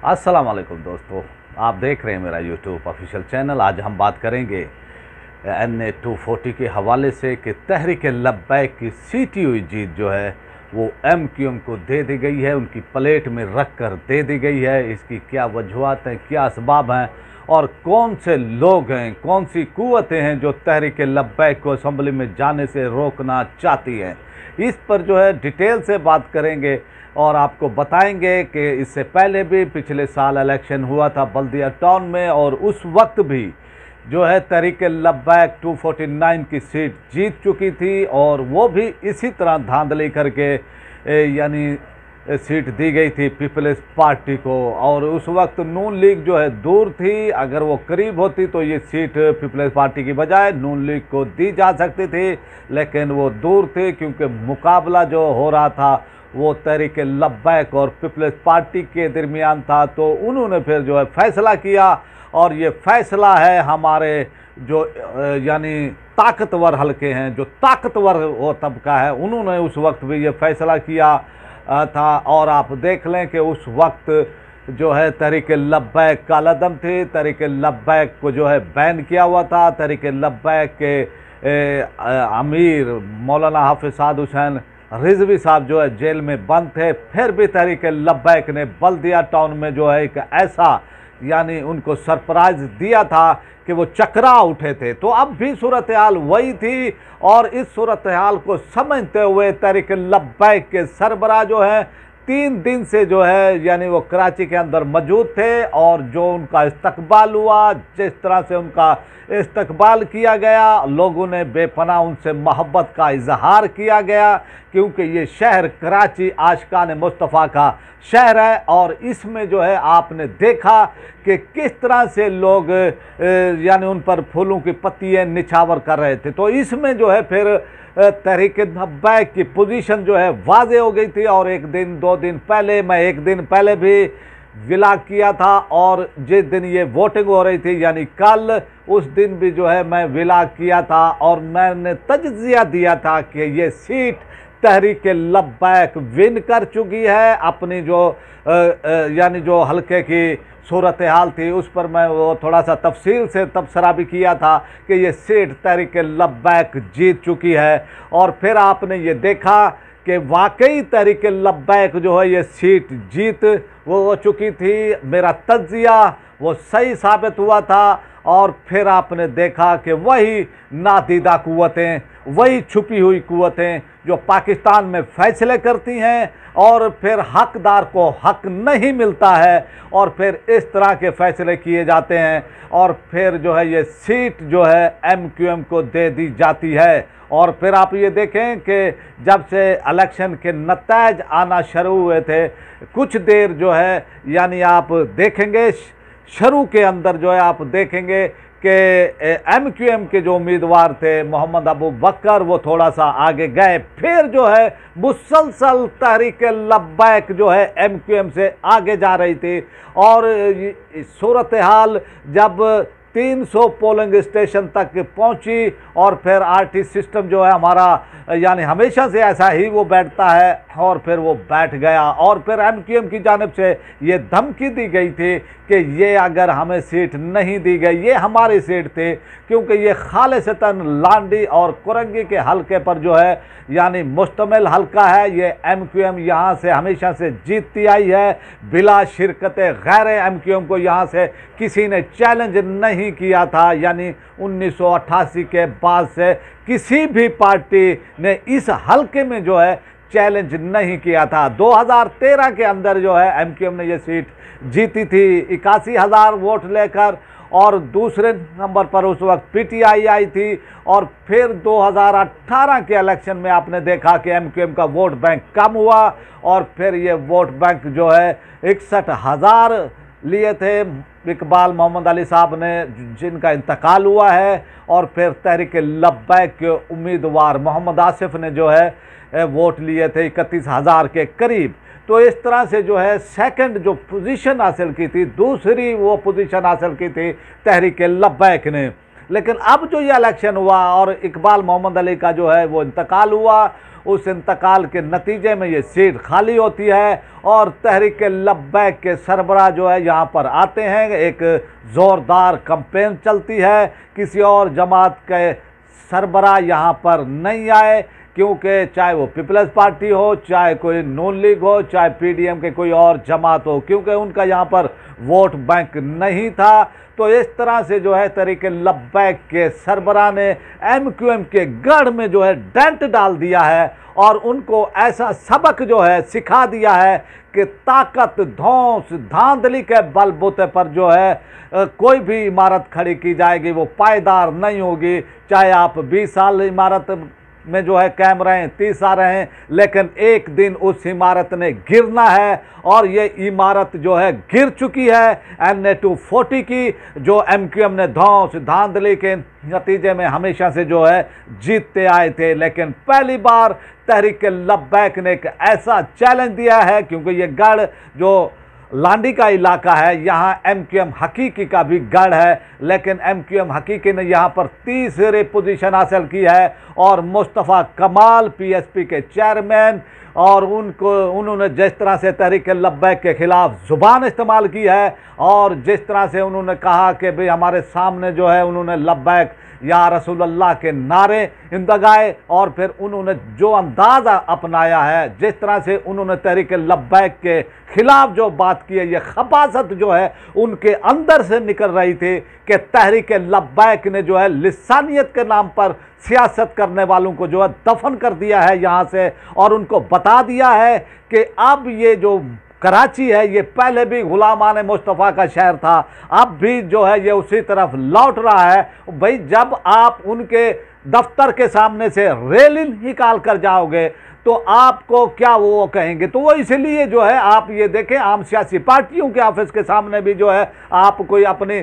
अस्सलाम वालेकुम दोस्तों, आप देख रहे हैं मेरा यूट्यूब ऑफिशियल चैनल। आज हम बात करेंगे NA 240 के हवाले से कि तहरीक लब्बैक की सीटी हुई जीत जो है वो MQM को दे दी गई है, उनकी प्लेट में रख कर दे दी गई है। इसकी क्या वजूहत हैं, क्या असबाब हैं और कौन से लोग हैं, कौन सी कुव्वतें हैं जो तहरीक लब्बैक को असम्बली में जाने से रोकना चाहती हैं, इस पर जो है डिटेल से बात करेंगे और आपको बताएंगे कि इससे पहले भी पिछले साल इलेक्शन हुआ था बल्दिया टाउन में और उस वक्त भी जो है तहरीक लब्बैक 249 की सीट जीत चुकी थी और वो भी इसी तरह धांधली करके यानी सीट दी गई थी पीपल्स पार्टी को। और उस वक्त नून लीग जो है दूर थी, अगर वो करीब होती तो ये सीट पीपल्स पार्टी की बजाय नून लीग को दी जा सकती थी, लेकिन वो दूर थे क्योंकि मुकाबला जो हो रहा था वो तहरीक लब्बैक और पीपल्स पार्टी के दरमियान था। तो उन्होंने फिर जो है फैसला किया और ये फैसला है हमारे जो यानी ताकतवर हलके हैं, जो ताकतवर वो तबका है, उन्होंने उस वक्त भी ये फैसला किया था। और आप देख लें कि उस वक्त जो है तहरीक लब्बैक कालादम थी, तहरीक लब्बैक को जो है बैन किया हुआ था। तहरीक लब्बैक के अमीर मौलाना हाफिज साद हुसैन रिजवी साहब जो है जेल में बंद थे, फिर भी तहरीक लब्बैक ने बल्दिया टाउन में जो है एक ऐसा यानी उनको सरप्राइज दिया था कि वो चकरा उठे थे। तो अब भी सूरत हाल वही थी और इस सूरत हाल को समझते हुए तहरीक लब्बैक के सरबराह जो है 3 दिन से जो है यानी वो कराची के अंदर मौजूद थे और जो उनका इस्तकबाल हुआ, जिस तरह से उनका इस्तकबाल किया गया, लोगों ने बेपनाह उनसे मोहब्बत का इजहार किया गया क्योंकि ये शहर कराची आशिकान मुस्तफ़ा का शहर है। और इसमें जो है आपने देखा कि किस तरह से लोग यानी उन पर फूलों की पत्तियां निछावर कर रहे थे। तो इसमें जो है फिर तहरीक लब्बैक की पोजीशन जो है वाज़े हो गई थी। और एक दिन 2 दिन पहले, मैं एक दिन पहले भी विलाग किया था और जिस दिन ये वोटिंग हो रही थी यानी कल, उस दिन भी जो है मैं विलाग किया था और मैंने तजज़िया दिया था कि ये सीट तहरीक लब्बैक विन कर चुकी है। अपनी जो यानी जो हल्के की सूरत हाल थी उस पर मैं वो थोड़ा सा तफसील से तबसरा भी किया था कि ये सीट तहरीक लब्बैक जीत चुकी है। और फिर आपने ये देखा कि वाकई तहरीक लब्बैक जो है ये सीट जीत वो हो चुकी थी। मेरा तज्जिया वो सही साबित हुआ था और फिर आपने देखा कि वही नादीदा कुव्वतें, वही छुपी हुई कुव्वतें जो पाकिस्तान में फैसले करती हैं और फिर हकदार को हक नहीं मिलता है और फिर इस तरह के फैसले किए जाते हैं और फिर जो है ये सीट जो है MQM को दे दी जाती है। और फिर आप ये देखें कि जब से इलेक्शन के नतीजे आना शुरू हुए थे, कुछ देर जो है यानी आप देखेंगे शुरू के अंदर जो है आप देखेंगे कि MQM के जो उम्मीदवार थे मोहम्मद अबू बकर वो थोड़ा सा आगे गए, फिर जो है मुसलसल तहरीक लब्बैक जो है MQM से आगे जा रही थी। और सूरत हाल जब 300 पोलिंग स्टेशन तक पहुंची और फिर RT सिस्टम जो है हमारा यानी हमेशा से ऐसा ही वो बैठता है और फिर वो बैठ गया और फिर MQM की जानिब से ये धमकी दी गई थी कि ये अगर हमें सीट नहीं दी गई, ये हमारी सीट थी क्योंकि ये खालिसतन लांडी और कुरंगी के हलके पर जो है यानी मुश्तमिल हलका है। ये MQM यहाँ से हमेशा से जीतती आई है, बिला शिरकत गैर MQM को यहाँ से किसी ने चैलेंज नहीं किया था। यानी 1988 के बाद से किसी भी पार्टी ने इस हलके में जो है चैलेंज नहीं किया था। 2013 के अंदर जो है MQM ने ये सीट जीती थी 81,000 वोट लेकर और दूसरे नंबर पर उस वक्त PTI आई थी। और फिर 2018 के इलेक्शन में आपने देखा कि MQM का वोट बैंक कम हुआ और फिर ये वोट बैंक जो है 61,000 लिए थे इकबाल मोहम्मद अली साहब ने, जिनका इंतकाल हुआ है। और फिर तहरीक लब्बैक के उम्मीदवार मोहम्मद आसिफ ने जो है वोट लिए थे 31,000 के करीब। तो इस तरह से जो है सेकंड जो पोजीशन हासिल की थी, दूसरी वो पोजीशन हासिल की थी तहरीक लब्बैक ने। लेकिन अब जो ये इलेक्शन हुआ और इकबाल मोहम्मद अली का जो है वो इंतकाल हुआ उस इंतकाल के नतीजे में ये सीट खाली होती है और तहरीक लब्बैक के सरबराह जो है यहाँ पर आते हैं। एक ज़ोरदार कैंपेन चलती है, किसी और जमात के सरबराह यहाँ पर नहीं आए, क्योंकि चाहे वो पीपल्स पार्टी हो, चाहे कोई नून लीग हो, चाहे पीडीएम के कोई और जमात हो, क्योंकि उनका यहाँ पर वोट बैंक नहीं था। तो इस तरह से जो है तहरीक लब्बैक के सरबराह ने एमक्यूएम के गढ़ में जो है डेंट डाल दिया है और उनको ऐसा सबक जो है सिखा दिया है कि ताकत, धौंस, धांधली के बलबूते पर जो है कोई भी इमारत खड़ी की जाएगी वो पायदार नहीं होगी। चाहे आप 20 साल इमारत में जो है कायम रहें, 30 साल रहें, लेकिन एक दिन उस इमारत ने गिरना है और ये इमारत जो है गिर चुकी है NA 240 की, जो एमक्यूएम ने धौंस धांधली के नतीजे में हमेशा से जो है जीतते आए थे। लेकिन पहली बार तहरीक लब्बैक ने एक ऐसा चैलेंज दिया है, क्योंकि ये गढ़ जो लांडी का इलाका है, यहाँ एमक्यूएम हकीकी का भी गढ़ है, लेकिन एमक्यूएम हकीकी ने यहाँ पर तीसरी पोजीशन हासिल की है और मुस्तफ़ा कमाल पीएसपी के चेयरमैन, और उन्होंने जिस तरह से तहरीक लब्बैक के खिलाफ ज़ुबान इस्तेमाल की है और जिस तरह से उन्होंने कहा कि भाई हमारे सामने जो है उन्होंने लब्बैक या रसूलुल्लाह के नारे इंदगाए, और फिर उन्होंने जो अंदाज़ अपनाया है, जिस तरह से उन्होंने तहरीक लब्बैक के खिलाफ जो बात की है, ये खबासत जो है उनके अंदर से निकल रही थी कि तहरीक लब्बैक ने जो है लिसानियत के नाम पर सियासत करने वालों को जो है दफन कर दिया है यहाँ से, और उनको बता दिया है कि अब ये जो कराची है ये पहले भी गुलामान मुस्तफ़ा का शहर था, अब भी जो है ये उसी तरफ लौट रहा है। भाई जब आप उनके दफ्तर के सामने से रेलिंग निकाल कर जाओगे तो आपको क्या वो कहेंगे? तो वो इसलिए जो है आप ये देखें, आम सियासी पार्टियों के ऑफिस के सामने भी जो है आप कोई अपनी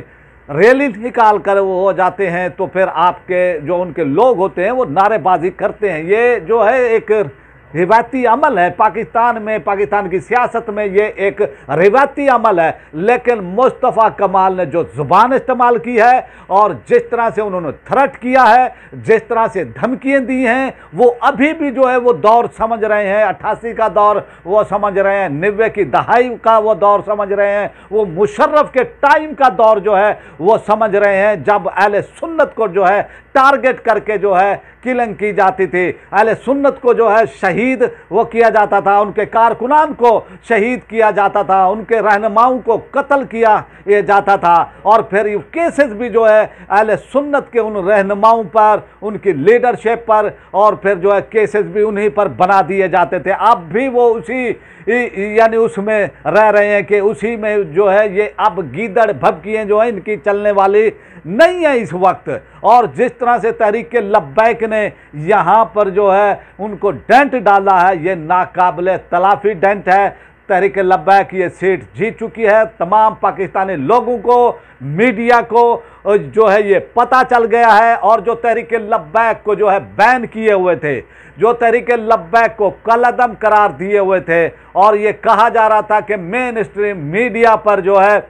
रेलिंग निकाल कर वो हो जाते हैं, तो फिर आपके जो उनके लोग होते हैं वो नारेबाजी करते हैं। ये जो है एक रिवायती अमल है पाकिस्तान में, पाकिस्तान की सियासत में ये एक रिवायती अमल है। लेकिन मुस्तफ़ा कमाल ने जो ज़ुबान इस्तेमाल की है और जिस तरह से उन्होंने थ्रेट किया है, जिस तरह से धमकियाँ दी हैं, वो अभी भी जो है वो दौर समझ रहे हैं। 88 का दौर वो समझ रहे हैं, 90 की दहाई का वो दौर समझ रहे हैं, वो मुशर्रफ के टाइम का दौर जो है वो समझ रहे हैं, जब अहले सुन्नत को जो है टारगेट करके जो है किलिंग की जाती थी, अहले सुन्नत को जो है शहीद वो किया जाता था, उनके कारकुनान को शहीद किया जाता था, उनके रहनुमाओं को कत्ल किया जाता था, और फिर ये केसेस भी जो है अहले सुन्नत के उन रहनुमाओं पर, उनकी लीडरशिप पर, और फिर जो है केसेस भी उन्हीं पर बना दिए जाते थे। अब भी वो उसी यानी उसमें रह रहे हैं कि उसी में जो है ये अब गीदड़ भभकियाँ जो है इनकी चलने वाली नहीं है इस वक्त। और जिस तरह से तहरीक लब्बैक ने यहाँ पर जो है उनको डेंट डाला है, ये नाकाबिले तलाफी डेंट है। तहरीक लब्बैक ये सीट जीत चुकी है। तमाम पाकिस्तानी लोगों को, मीडिया को जो है ये पता चल गया है, और जो तहरीक लब्बैक को जो है बैन किए हुए थे, जो तहरीक लब्बैक को कलअदम करार दिए हुए थे, और ये कहा जा रहा था कि मेन स्ट्रीम मीडिया पर जो है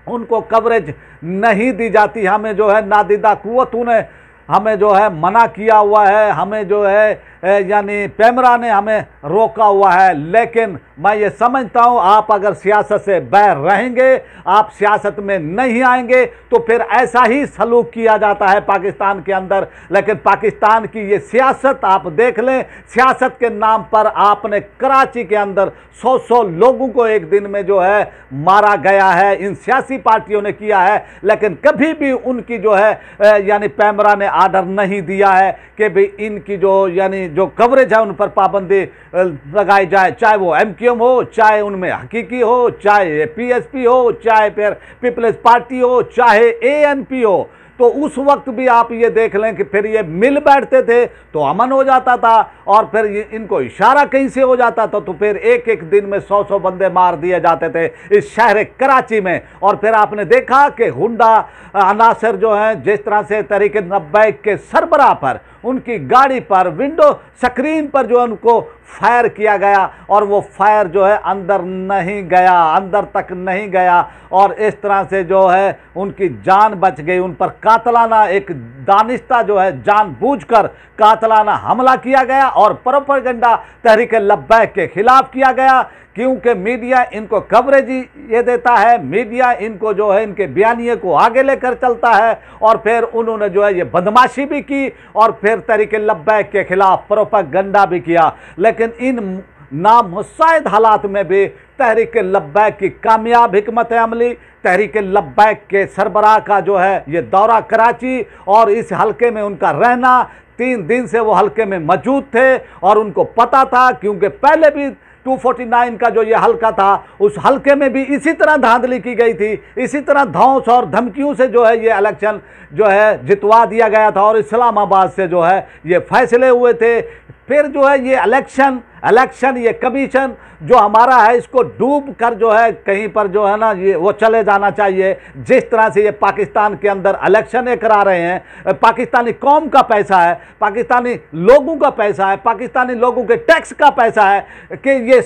उनको कवरेज नहीं दी जाती, हमें जो है नादिदा कुव्वतों ने हमें जो है मना किया हुआ है, हमें जो है यानी पैमरा ने हमें रोका हुआ है। लेकिन मैं ये समझता हूँ आप अगर सियासत से बाहर रहेंगे, आप सियासत में नहीं आएंगे, तो फिर ऐसा ही सलूक किया जाता है पाकिस्तान के अंदर। लेकिन पाकिस्तान की ये सियासत आप देख लें, सियासत के नाम पर आपने कराची के अंदर 100 लोगों को एक दिन में जो है मारा गया है, इन सियासी पार्टियों ने किया है। लेकिन कभी भी उनकी जो है यानी पैमरा ने आर्डर नहीं दिया है कि भाई इनकी जो यानी जो कवरेज है उन पर पाबंदी लगाई जाए, चाहे वो एमक्यूएम हो, चाहे उनमें हकीकी हो, चाहे पीएसपी हो, चाहे फिर पीपल्स पार्टी हो, चाहे एएनपी हो। तो उस वक्त भी आप ये देख लें कि फिर ये मिल बैठते थे तो अमन हो जाता था, और फिर इनको इशारा कहीं से हो जाता था तो फिर एक एक दिन में 100 बंदे मार दिए जाते थे इस शहर कराची में। और फिर आपने देखा कि हुंडा अनासर जो हैं, जिस तरह से तहरीक लब्बैक के सरबराह पर, उनकी गाड़ी पर, विंडो स्क्रीन पर जो है उनको फायर किया गया, और वो फायर जो है अंदर नहीं गया, अंदर तक नहीं गया, और इस तरह से जो है उनकी जान बच गई, उन पर कातलाना एक दानिस्ता जो है जानबूझकर कातलाना हमला किया गया और प्रोपेगेंडा तहरीक लब्बैक के खिलाफ किया गया, क्योंकि मीडिया इनको कवरेज ये देता है, मीडिया इनको जो है इनके बयानिए को आगे लेकर चलता है। और फिर उन्होंने जो है ये बदमाशी भी की और फिर तहरीक लब्बैक के खिलाफ प्रोपेगेंडा भी किया। लेकिन इन नामुसाइद हालात में भी तहरीक लब्बैक की कामयाब हिकमत अमली, तहरीक लब्बैक के सरबराह का जो है ये दौरा कराची और इस हलके में उनका रहना, 3 दिन से वो हलके में मौजूद थे और उनको पता था, क्योंकि पहले भी 249 का जो ये हलका था उस हलके में भी इसी तरह धांधली की गई थी, इसी तरह धौंस और धमकियों से जो है ये इलेक्शन जो है जितवा दिया गया था और इस्लामाबाद से जो है ये फैसले हुए थे। फिर जो है ये इलेक्शन ये कमीशन जो हमारा है इसको डूब कर जो है कहीं पर जो है ना ये वो चले जाना चाहिए। जिस तरह से ये पाकिस्तान के अंदर इलेक्शन ये करा रहे हैं, पाकिस्तानी कौम का पैसा है, पाकिस्तानी लोगों का पैसा है, पाकिस्तानी लोगों के टैक्स का पैसा है, कि ये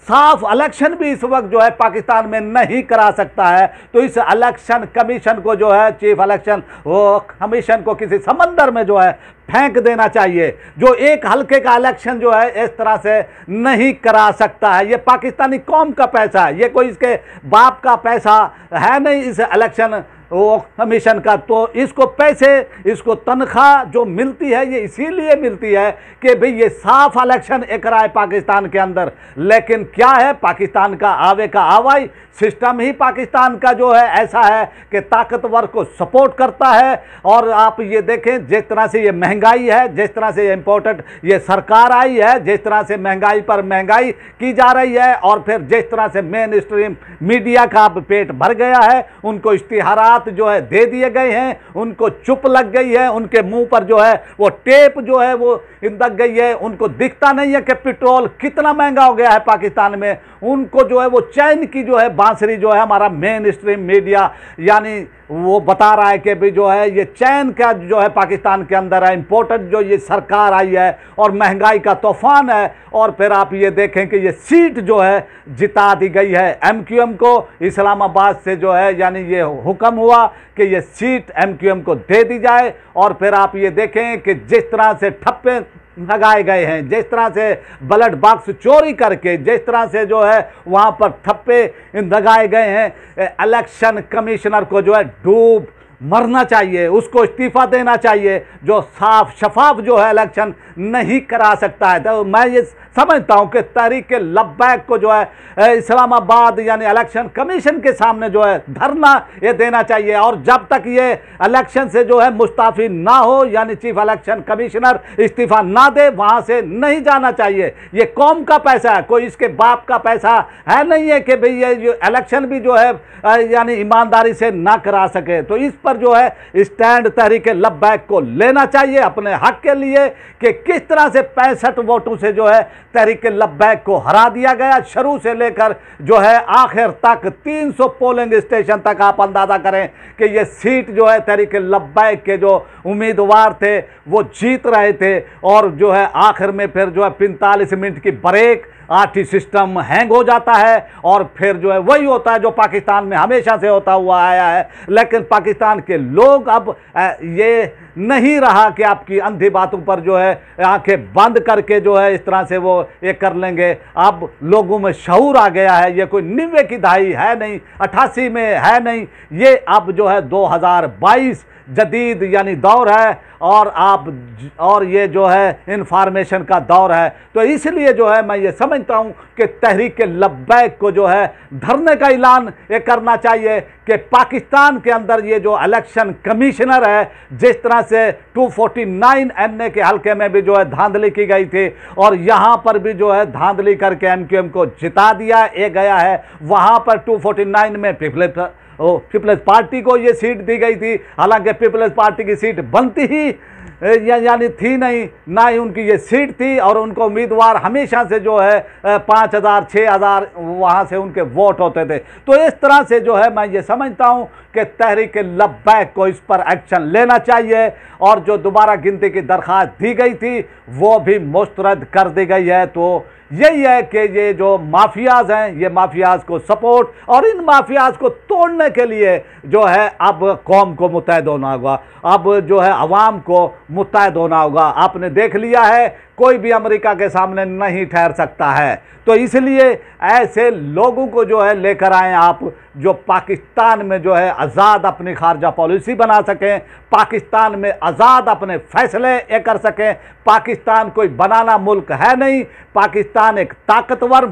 साफ इलेक्शन भी इस वक्त जो है पाकिस्तान में नहीं करा सकता है। तो इस इलेक्शन कमीशन को जो है चीफ इलेक्शन वो कमीशन को किसी समंदर में जो है फेंक देना चाहिए। जो एक हल्के का इलेक्शन जो है इस तरह से नहीं करा सकता है। ये पाकिस्तानी कौम का पैसा है, ये कोई इसके बाप का पैसा है नहीं इस इलेक्शन वो कमीशन का। तो इसको पैसे, इसको तनख्वाह जो मिलती है ये इसीलिए मिलती है कि भाई ये साफ इलेक्शन एक रहा है पाकिस्तान के अंदर। लेकिन क्या है, पाकिस्तान का आवे का आवाई सिस्टम ही पाकिस्तान का जो है ऐसा है कि ताकतवर को सपोर्ट करता है। और आप ये देखें जिस तरह से ये महंगाई है, जिस तरह से ये इम्पोर्टेड ये सरकार आई है, जिस तरह से महंगाई पर महंगाई की जा रही है, और फिर जिस तरह से मेन स्ट्रीम मीडिया का पेट भर गया है, उनको इश्तिहारात जो है दे दिए गए हैं, उनको चुप लग गई है, उनके मुंह पर जो है वो टेप जो है वो लग गई है, उनको दिखता नहीं है कि पेट्रोल कितना महंगा हो गया है पाकिस्तान में। उनको जो है वो चैन की जो है बांसुरी जो है हमारा मेन स्ट्रीम मीडिया यानी वो बता रहा है कि भी जो है ये चैन का जो है पाकिस्तान के अंदर है, इम्पोर्टेड जो ये सरकार आई है और महंगाई का तूफान है। और फिर आप ये देखें कि ये सीट जो है जिता दी गई है MQM को, इस्लामाबाद से जो है यानी ये हुक्म हुआ कि ये सीट MQM को दे दी जाए। और फिर आप ये देखें कि जिस तरह से ठप्पे लगाए गए हैं, जिस तरह से बैलेट बॉक्स चोरी करके जिस तरह से जो है वहाँ पर ठप्पे लगाए गए हैं, इलेक्शन कमिश्नर को जो है डूब मरना चाहिए, उसको इस्तीफा देना चाहिए। जो साफ शफाफ जो है इलेक्शन नहीं करा सकता है। तो मैं ये समझता हूँ कि तहरीक लब्बैक को जो है इस्लामाबाद यानी इलेक्शन कमीशन के सामने जो है धरना ये देना चाहिए। और जब तक ये इलेक्शन से जो है मुस्ताफ़ी ना हो यानी चीफ इलेक्शन कमिश्नर इस्तीफा ना दे, वहाँ से नहीं जाना चाहिए। ये कौम का पैसा है, कोई इसके बाप का पैसा है नहीं है कि भाई ये जो इलेक्शन भी जो है यानी ईमानदारी से ना करा सके। तो इस पर जो है स्टैंड तहरीक लब्बैक को लेना चाहिए अपने हक के लिए कि किस तरह से 65 वोटों से जो है तहरीक लब्बैक को हरा दिया गया। शुरू से लेकर जो है आखिर तक 300 पोलिंग स्टेशन तक आप अंदाजा करें कि ये सीट जो है तहरीक लब्बैक के जो उम्मीदवार थे वो जीत रहे थे। और जो है आखिर में फिर जो है 45 मिनट की ब्रेक, आरटी सिस्टम हैंग हो जाता है और फिर जो है वही होता है जो पाकिस्तान में हमेशा से होता हुआ आया है। लेकिन पाकिस्तान के लोग अब ये नहीं रहा कि आपकी अंधी बातों पर जो है आंखें बंद करके जो है इस तरह से वो ये कर लेंगे। अब लोगों में शऊर आ गया है। ये कोई 90 की दहाई है नहीं, 88 में है नहीं, ये अब जो है 2022 जदीद यानी दौर है और ये जो है इंफॉर्मेशन का दौर है। तो इसलिए जो है मैं ये समझता हूँ कि तहरीक लब्बैक को जो है धरने का ऐलान ये करना चाहिए कि पाकिस्तान के अंदर ये जो इलेक्शन कमिश्नर है, जिस तरह से 249 NA के हल्के में भी जो है धांधली की गई थी और यहाँ पर भी जो है धांधली करके MQM को जिता दिया ये गया है। वहाँ पर 249 में पीपल्स पार्टी को ये सीट दी गई थी, हालांकि पीपल्स पार्टी की सीट बनती ही यानी थी नहीं, ना ही उनकी ये सीट थी, और उनको उम्मीदवार हमेशा से जो है 5,000 6,000 वहाँ से उनके वोट होते थे। तो इस तरह से जो है मैं ये समझता हूँ कि तहरीक लब्बैक को इस पर एक्शन लेना चाहिए, और जो दोबारा गिनती की दरख्वास्त दी गई थी वो भी मुस्तरद कर दी गई है। तो यही है कि ये जो माफियाज हैं, ये माफियाज को सपोर्ट, और इन माफियाज को तोड़ने के लिए जो है अब कौम को मुत्तहद होना होगा, अब जो है अवाम को मुत्तहद होना होगा। आपने देख लिया है कोई भी अमेरिका के सामने नहीं ठहर सकता है, तो इसलिए ऐसे लोगों को जो है लेकर आएं आप, जो पाकिस्तान में जो है आज़ाद अपनी खारजा पॉलिसी बना सकें, पाकिस्तान में आज़ाद अपने फैसले ये कर सकें। पाकिस्तान कोई बनाना मुल्क है नहीं, पाकिस्तान एक ताकतवर